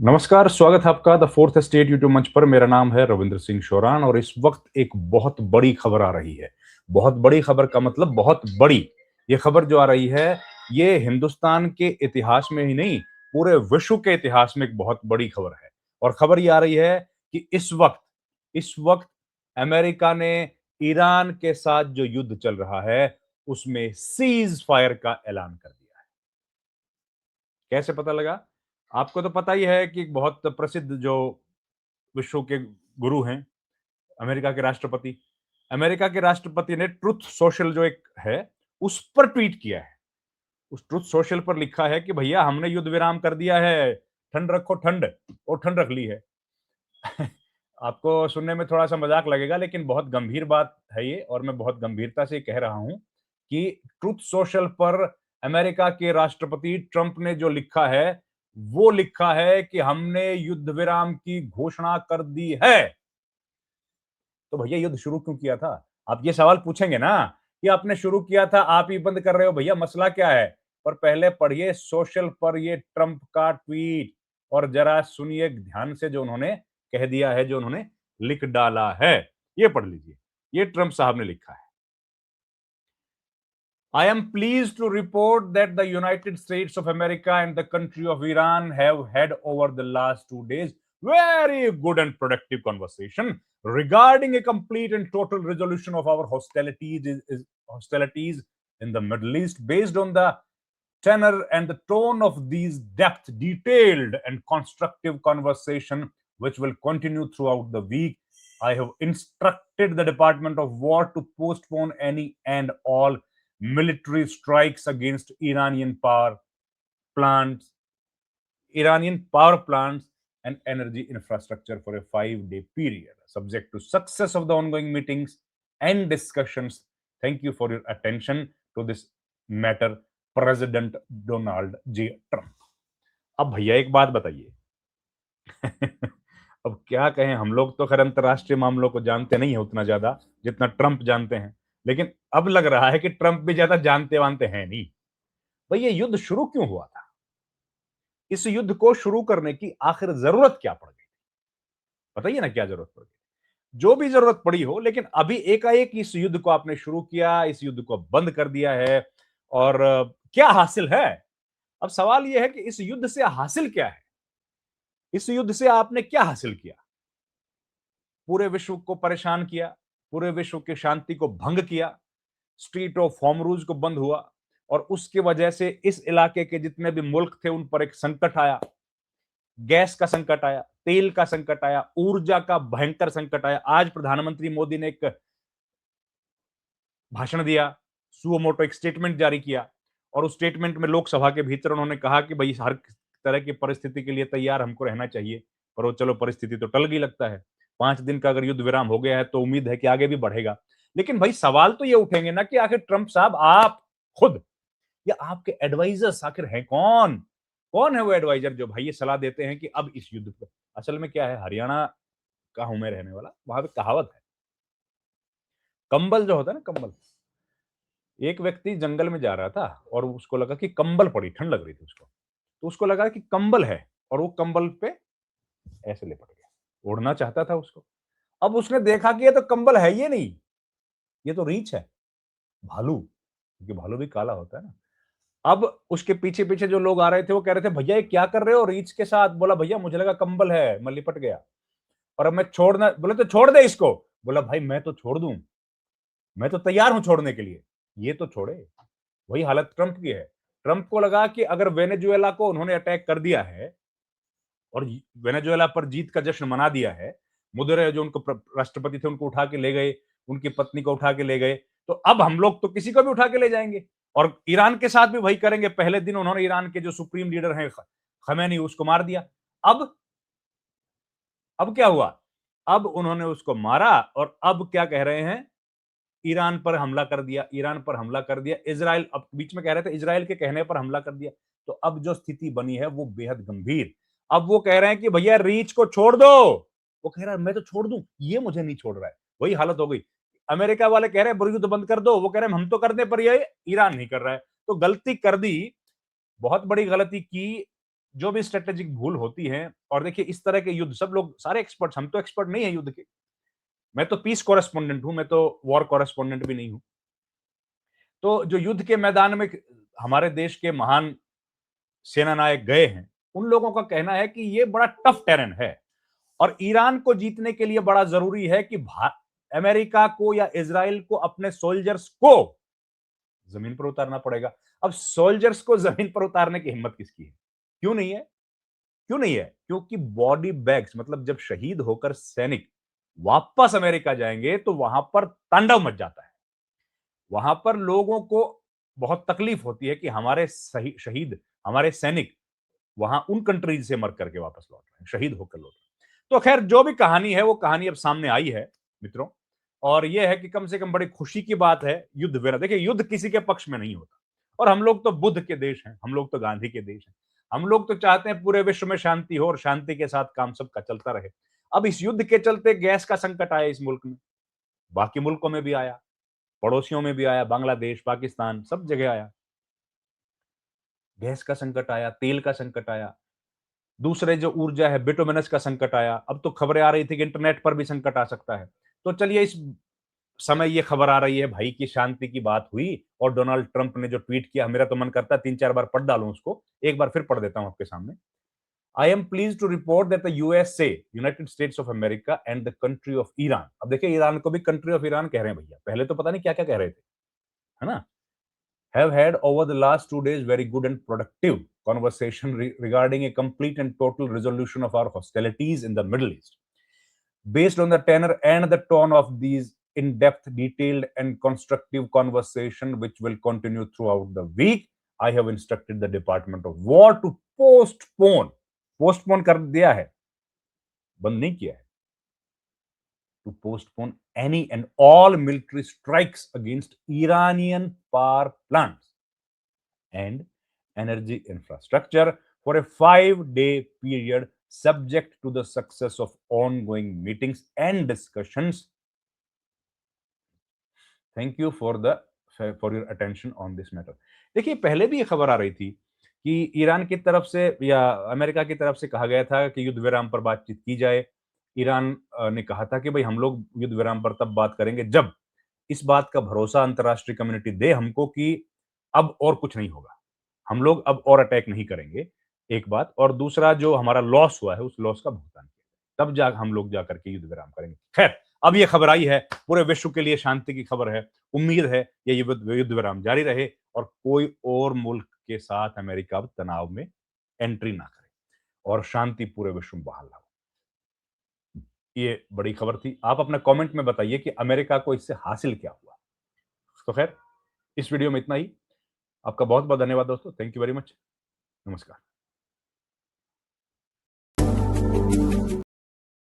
नमस्कार, स्वागत है आपका द फोर्थ स्टेट यूट्यूब मंच पर। मेरा नाम है रविंद्र सिंह शोरान और इस वक्त एक बहुत बड़ी खबर आ रही है। बहुत बड़ी खबर का मतलब बहुत बड़ी। ये खबर जो आ रही है, ये हिंदुस्तान के इतिहास में ही नहीं, पूरे विश्व के इतिहास में एक बहुत बड़ी खबर है। और खबर ये आ रही है कि इस वक्त अमेरिका ने ईरान के साथ जो युद्ध चल रहा है, उसमें सीज फायर का ऐलान कर दिया है। कैसे पता लगा? आपको तो पता ही है कि बहुत प्रसिद्ध जो विश्व के गुरु हैं, अमेरिका के राष्ट्रपति। अमेरिका के राष्ट्रपति ने ट्रुथ सोशल जो एक है, उस पर ट्वीट किया है। उस ट्रुथ सोशल पर लिखा है कि भैया हमने युद्ध विराम कर दिया है, ठंड रखो ठंड, और ठंड रख ली है। आपको सुनने में थोड़ा-सा मज़ाक लगेगा, लेकिन बहुत गंभीर बात है ये और मैं बहुत गंभीरता से कह रहा हूँ कि ट्रुथ सोशल पर अमेरिका के राष्ट्रपति ट्रंप ने जो लिखा है, वो लिखा है कि हमने युद्ध विराम की घोषणा कर दी है। तो भैया युद्ध शुरू क्यों किया था? आप ये सवाल पूछेंगे ना कि आपने शुरू किया था, आप ही बंद कर रहे हो, भैया मसला क्या है? पर पहले पढ़िए सोशल पर ये ट्रंप का ट्वीट और जरा सुनिए ध्यान से जो उन्होंने कह दिया है, जो उन्होंने लिख डाला है। ये पढ़ लीजिए। ये ट्रंप साहब ने लिखा है। I am pleased to report that the United States of America and the country of Iran have had over the last 2 days very good and productive conversation regarding a complete and total resolution of our hostilities in the Middle East based on the tenor and the tone of these depth, detailed and constructive conversation which will continue throughout the week. I have instructed the Department of War to postpone any and all military strikes against plants, Iranian power plants and energy infrastructure for a 5-day period, subject to success of the ongoing meetings and discussions. Thank you for your attention to this matter, president Donald J Trump. अब भैया एक बात बताइए। अब क्या कहें, हम लोग तो खैर अंतरराष्ट्रीय मामलों को जानते नहीं है उतना ज्यादा जितना ट्रंप जानते हैं, लेकिन अब लग रहा है कि ट्रंप भी ज्यादा जानते वानते हैं नहीं। भाई ये युद्ध शुरू क्यों हुआ था? इस युद्ध को शुरू करने की आखिर जरूरत क्या पड़ गई? बताइए ना, क्या जरूरत पड़ गई? जो भी जरूरत पड़ी हो, लेकिन अभी एकाएक इस युद्ध को आपने शुरू किया, इस युद्ध को बंद कर दिया है। और क्या हासिल है? अब सवाल यह है कि इस युद्ध से हासिल क्या है? इस युद्ध से आपने क्या हासिल किया? पूरे विश्व को परेशान किया, पूरे विश्व की शांति को भंग किया, स्ट्रीट ऑफ हॉर्मुज को बंद हुआ और उसकी वजह से इस इलाके के जितने भी मुल्क थे उन पर एक संकट आया। गैस का संकट आया, तेल का संकट आया, ऊर्जा का भयंकर संकट आया। आज प्रधानमंत्री मोदी ने एक भाषण दिया, सुओ मोटो एक स्टेटमेंट जारी किया और उस स्टेटमेंट में लोकसभा के भीतर उन्होंने कहा कि भाई हर तरह की परिस्थिति के लिए तैयार हमको रहना चाहिए। पर वो चलो परिस्थिति तो टल गई लगता है। 5 दिन का अगर युद्ध विराम हो गया है तो उम्मीद है कि आगे भी बढ़ेगा। लेकिन भाई सवाल तो ये उठेंगे ना कि आखिर ट्रंप साहब आप खुद या आपके एडवाइजर्स आखिर हैं कौन? कौन है वो एडवाइजर जो भाई ये सलाह देते हैं कि अब इस युद्ध को? असल में क्या है, हरियाणा का हूं मैं रहने वाला, वहां पे कहावत है, कंबल जो होता है ना, कंबल। एक व्यक्ति जंगल में जा रहा था और उसको लगा कि कंबल पड़ी, ठंड लग रही थी उसको। तो उसको लगा कि कंबल है और वो कंबल पे ऐसे लिपट गया। ओढ़ना चाहता था उसको। अब उसने देखा कि ये तो कंबल है, ये नहीं, ये तो रीछ है, भालू, क्योंकि भालू भी काला होता है ना। अब उसके पीछे-पीछे जो लोग आ रहे थे वो कह रहे थे, "भैया ये क्या कर रहे हो रीछ के साथ?" बोला, "भैया मुझे लगा कंबल है, मैं लिपट गया और अब मैं छोड़ना।" बोले, "तो छोड़ दे इसको।" बोला, "भाई मैं तो छोड़ दूँ, मैं तो तैयार हूँ छोड़ने के लिए।" ये तो छोड़े। वही हालत ट्रंप की है। ट्रंप को लगा कि अगर वेनेजुएला को उन्होंने अटैक कर दिया है और वेनेजुएला पर जीत का जश्न मना दिया है, मुदुरे जो उनको राष्ट्रपति थे उनको उठा के ले गए, उनकी पत्नी को उठा के ले गए, तो अब हम लोग तो किसी को भी उठा के ले जाएंगे और ईरान के साथ भी वही करेंगे। पहले दिन उन्होंने ईरान के जो सुप्रीम लीडर हैं खमेनी, उसको मार दिया। अब अब क्या हुआ? अब उन्होंने उसको मारा और अब क्या कह रहे हैं? ईरान पर हमला कर दिया, ईरान पर हमला कर दिया। इज़राइल अब बीच में कह रहे थे इज़राइल के कहने पर हमला कर दिया। तो अब जो स्थिति बनी है वो बेहद गंभीर। अब वो कह रहे हैं कि भैया रीच को छोड़ दो। वो कह रहा है मैं तो छोड़ दूं, ये मुझे नहीं छोड़ रहा है। वही हालत हो गई। अमेरिका वाले कह रहे हैं युद्ध बंद कर दो, वो कह रहे हैं हम तो कर दें पर ये ईरान नहीं कर रहा है। तो गलती कर दी, बहुत बड़ी गलती की जो भी स्ट्रेटेजिक भूल होती है, और देखिए इस तरह के युद्ध सब लोग सारे एक्सपर्ट्स, हम तो एक्सपर्ट नहीं है युद्ध के। मैं तो पीस कॉरेस्पोंडेंट हूं, मैं तो वॉर कॉरेस्पोंडेंट भी नहीं हूं। तो जो युद्ध के मैदान में हमारे देश के महान सेना नायक गए हैं, उन लोगों का कहना है कि ये बड़ा टफ टेरेन है और ईरान को जीतने के लिए बड़ा जरूरी है कि अमेरिका को या इजराइल को अपने सोल्जर्स को जमीन पर उतारना पड़ेगा। अब सोल्जर्स को जमीन पर उतारने की हिम्मत किसकी है? क्यों नहीं है? क्यों नहीं है? क्योंकि बॉडी बैग्स, मतलब जब शहीद होकर सैनिक वापस अमेरिका जाएंगे तो वहां पर तांडव मच जाता है। वहां पर लोगों को बहुत तकलीफ होती है कि हमारे सही शहीद, हमारे सैनिक वहां उन कंट्रीज से मर करके वापस लौट रहे हैं, शहीद होकर लौट रहे हैं। तो खैर जो भी कहानी है वो कहानी अब सामने आई है मित्रों, और ये है कि कम से कम बड़ी खुशी की बात है युद्ध विराम। देखिए युद्ध किसी के पक्ष में नहीं होता, और हम लोग तो बुद्ध के देश हैं, हम लोग तो गांधी के देश हैं। हम लोग तो चाहते हैं पूरे विश्व में शांति हो और शांति के साथ काम सबका चलता रहे। अब इस युद्ध के चलते गैस का संकट आया इस मुल्क में, बाकी मुल्कों में भी आया, पड़ोसियों में भी आया, बांग्लादेश, पाकिस्तान, सब जगह आया। गैस का संकट आया, तेल का संकट आया, दूसरे जो ऊर्जा है बिटुमिनस का संकट आया। अब तो खबरें आ रही थी कि इंटरनेट पर भी संकट आ सकता है। तो चलिए इस समय ये खबर आ रही है भाई कि शांति की बात हुई, और डोनाल्ड ट्रंप ने जो ट्वीट किया, मेरा तो मन करता है 3-4 बार पढ़ डालूं उसको। एक बार फिर पढ़ देता हूं आपके सामने। I am please to report that the USA, United States of America and the country of Iran, अब देखिए ईरान को भी कंट्री ऑफ ईरान कह रहे हैं भैया, पहले तो पता नहीं क्या क्या कह रहे थे, है ना, have had over the last 2 days very good and productive conversation regarding a complete and total resolution of our hostilities in the Middle East. Based on the tenor and the tone of these in-depth, detailed, and constructive conversation, which will continue throughout the week, I have instructed the Department of War to postpone कर दिया है, बंद नहीं किया है, to postpone any and all military strikes against Iranian power plants and energy infrastructure for a 5-day period, subject to the success of ongoing meetings and discussions. Thank you for your attention on this matter. देखिए पहले भी ये खबर आ रही थी कि Iran की तरफ से या अमेरिका की तरफ से कहा गया था कि युद्ध विराम पर बातचीत की जाए। ईरान ने कहा था कि भाई हम लोग युद्ध विराम पर तब बात करेंगे जब इस बात का भरोसा अंतर्राष्ट्रीय कम्युनिटी दे हमको कि अब और कुछ नहीं होगा, हम लोग अब और अटैक नहीं करेंगे, एक बात, और दूसरा जो हमारा लॉस हुआ है उस लॉस का भुगतान किया, तब जा हम लोग जाकर के युद्ध विराम करेंगे। खैर अब ये खबर आई है, पूरे विश्व के लिए शांति की खबर है। उम्मीद है ये युद्ध विराम जारी रहे और कोई और मुल्क के साथ अमेरिका अब तनाव में एंट्री ना करे और शांति पूरे विश्व में बहाल हो। ये बड़ी खबर थी। आप अपना कमेंट में बताइए कि अमेरिका को इससे हासिल क्या हुआ। तो खैर इस वीडियो में इतना ही। आपका बहुत बहुत धन्यवाद दोस्तों। Thank you very much. नमस्कार।